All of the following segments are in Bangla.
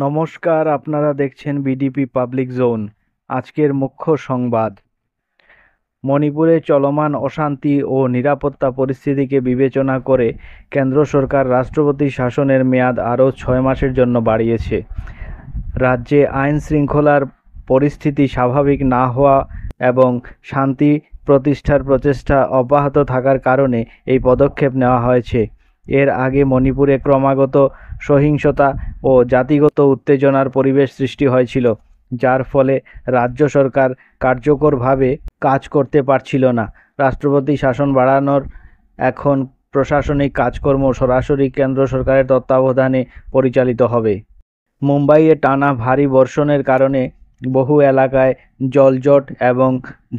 নমস্কার, আপনারা দেখছেন বিডিপি পাবলিক জোন। আজকের মুখ্য সংবাদ। মণিপুরে চলমান অশান্তি ও নিরাপত্তা পরিস্থিতিকে বিবেচনা করে কেন্দ্র সরকার রাষ্ট্রপতি শাসনের মেয়াদ আরও 6 মাসের জন্য বাড়িয়েছে। রাজ্যে আইন শৃঙ্খলার পরিস্থিতি স্বাভাবিক না হওয়া এবং শান্তি প্রতিষ্ঠার প্রচেষ্টা অব্যাহত থাকার কারণে এই পদক্ষেপ নেওয়া হয়েছে। এর আগে মণিপুরে ক্রমাগত সহিংসতা ও জাতিগত উত্তেজনার পরিবেশ সৃষ্টি হয়েছিল, যার ফলে রাজ্য সরকার কার্যকরভাবে কাজ করতে পারছিল না। রাষ্ট্রপতি শাসন বাড়ানোর এখন প্রশাসনিক কাজকর্ম সরাসরি কেন্দ্র সরকারের তত্ত্বাবধানে পরিচালিত হবে। মুম্বাইয়ে টানা ভারী বর্ষণের কারণে বহু এলাকায় জলজট এবং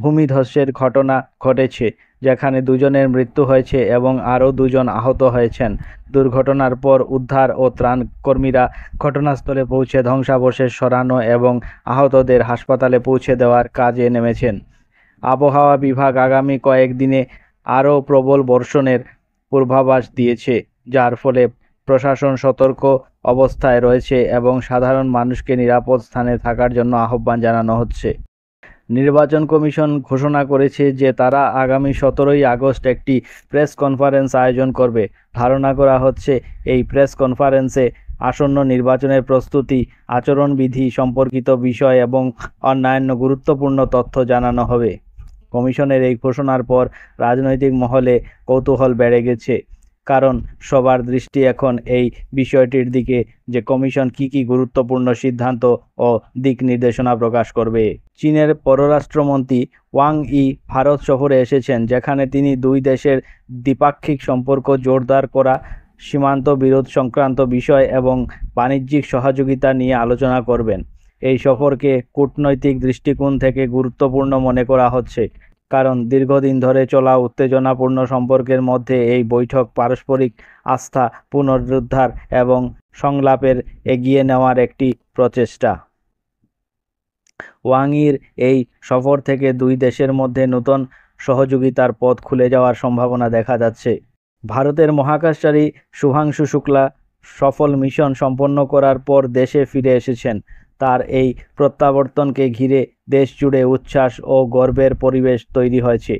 ভূমিধসের ঘটনা ঘটেছে, যেখানে 2 জনের মৃত্যু হয়েছে এবং আরও 2 জন আহত হয়েছেন। দুর্ঘটনার পর উদ্ধার ও ত্রাণ কর্মীরা ঘটনাস্থলে পৌঁছে ধ্বংসাবশেষ সরানো এবং আহতদের হাসপাতালে পৌঁছে দেওয়ার কাজে নেমেছেন। আবহাওয়া বিভাগ আগামী কয়েকদিনে আরও প্রবল বর্ষণের পূর্বাভাস দিয়েছে, যার ফলে প্রশাসন সতর্ক অবস্থায় রয়েছে এবং সাধারণ মানুষকে নিরাপদ স্থানে থাকার জন্য আহ্বান জানানো হচ্ছে। নির্বাচন কমিশন ঘোষণা করেছে যে তারা আগামী 17ই আগস্ট একটি প্রেস কনফারেন্স আয়োজন করবে। ধারণা করা হচ্ছে এই প্রেস কনফারেন্সে আসন্ন নির্বাচনের প্রস্তুতি, আচরণবিধি সম্পর্কিত বিষয় এবং অন্যান্য গুরুত্বপূর্ণ তথ্য জানানো হবে। কমিশনের এই ঘোষণার পর রাজনৈতিক মহলে কৌতূহল বেড়ে গেছে, কারণ সবার দৃষ্টি এখন এই বিষয়টির দিকে যে কমিশন কী গুরুত্বপূর্ণ সিদ্ধান্ত ও দিক নির্দেশনা প্রকাশ করবে। চীনের পররাষ্ট্রমন্ত্রী ওয়াং ই ভারত সফরে এসেছেন, যেখানে তিনি 2 দেশের দ্বিপাক্ষিক সম্পর্ক জোরদার করা, সীমান্ত বিরোধ সংক্রান্ত বিষয় এবং বাণিজ্যিক সহযোগিতা নিয়ে আলোচনা করবেন। এই সফরকে কূটনৈতিক দৃষ্টিকোণ থেকে গুরুত্বপূর্ণ মনে করা হচ্ছে, কারণ দীর্ঘদিন ধরে চলা উত্তেজনাপূর্ণ সম্পর্কের মধ্যে এই বৈঠক পারস্পরিক আস্থা পুনরুদ্ধার এবং সংলাপের এগিয়ে নেওয়ার একটি প্রচেষ্টা। ওয়াংয়ের এই সফর থেকে 2 দেশের মধ্যে নতুন সহযোগিতার পথ খুলে যাওয়ার সম্ভাবনা দেখা যাচ্ছে। ভারতের মহাকাশচারী শুভাংশু শুক্লা সফল মিশন সম্পন্ন করার পর দেশে ফিরে এসেছেন। তার এই প্রত্যাবর্তনকে ঘিরে দেশ জুড়ে উচ্ছ্বাস ও গর্বের পরিবেশ তৈরি হয়েছে।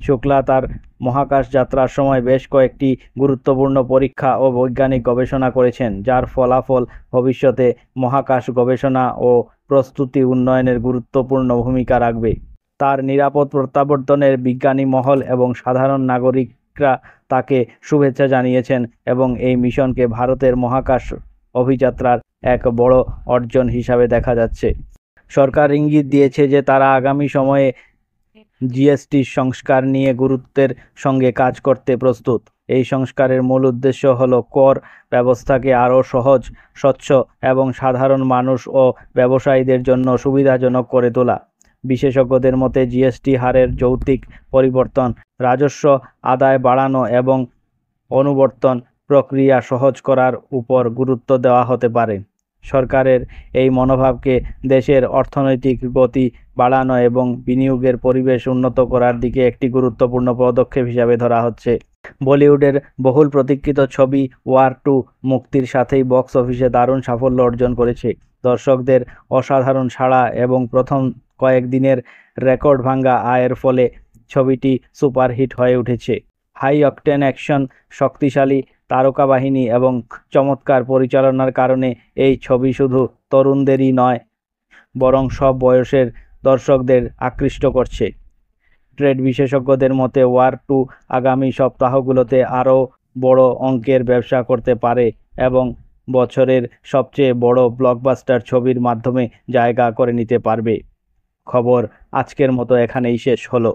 শুক্লা তার মহাকাশ যাত্রার সময় বেশ কয়েকটি গুরুত্বপূর্ণ পরীক্ষা ও বৈজ্ঞানিক গবেষণা করেছেন, যার ফলাফল ভবিষ্যতে মহাকাশ গবেষণা ও প্রস্তুতি উন্নয়নের গুরুত্বপূর্ণ ভূমিকা রাখবে। তার নিরাপদ প্রত্যাবর্তনের বিজ্ঞানী মহল এবং সাধারণ নাগরিকরা তাকে শুভেচ্ছা জানিয়েছেন এবং এই মিশনকে ভারতের মহাকাশ অভিযাত্রার এক বড় অর্জন হিসাবে দেখা যাচ্ছে। সরকার ইঙ্গিত দিয়েছে যে তারা আগামী সময়ে জিএসটি সংস্কার নিয়ে গুরুত্বের সঙ্গে কাজ করতে প্রস্তুত। এই সংস্কারের মূল উদ্দেশ্য হল কর ব্যবস্থাকে আরও সহজ, স্বচ্ছ এবং সাধারণ মানুষ ও ব্যবসায়ীদের জন্য সুবিধাজনক করে তোলা। বিশেষজ্ঞদের মতে জিএসটি হারের যৌক্তিক পরিবর্তন, রাজস্ব আদায় বাড়ানো এবং অনুবর্তন প্রক্রিয়া সহজ করার উপর গুরুত্ব দেওয়া হতে পারে। সরকারের এই মনোভাবকে দেশের অর্থনৈতিক গতি বাড়ানো এবং বিনিয়োগের পরিবেশ উন্নত করার দিকে একটি গুরুত্বপূর্ণ পদক্ষেপ হিসাবে ধরা হচ্ছে। বলিউডের বহুল প্রতীক্ষিত ছবি ওয়ার 2 মুক্তির সাথেই বক্স অফিসে দারুণ সাফল্য অর্জন করেছে। দর্শকদের অসাধারণ সাড়া এবং প্রথম কয়েকদিনের রেকর্ড ভাঙা আয়ের ফলে ছবিটি সুপারহিট হয়ে উঠেছে। হাই অকটেন অ্যাকশন, শক্তিশালী তারকা বাহিনী এবং চমৎকার পরিচালনার কারণে এই ছবি শুধু তরুণদেরই নয়, বরং সব বয়সের দর্শকদের আকৃষ্ট করছে। ট্রেড বিশেষজ্ঞদের মতে ওয়ার 2 আগামী সপ্তাহগুলোতে আরও বড় অঙ্কের ব্যবসা করতে পারে এবং বছরের সবচেয়ে বড় ব্লকবাস্টার ছবির মাধ্যমে জায়গা করে নিতে পারবে। খবর আজকের মতো এখানেই শেষ হলো।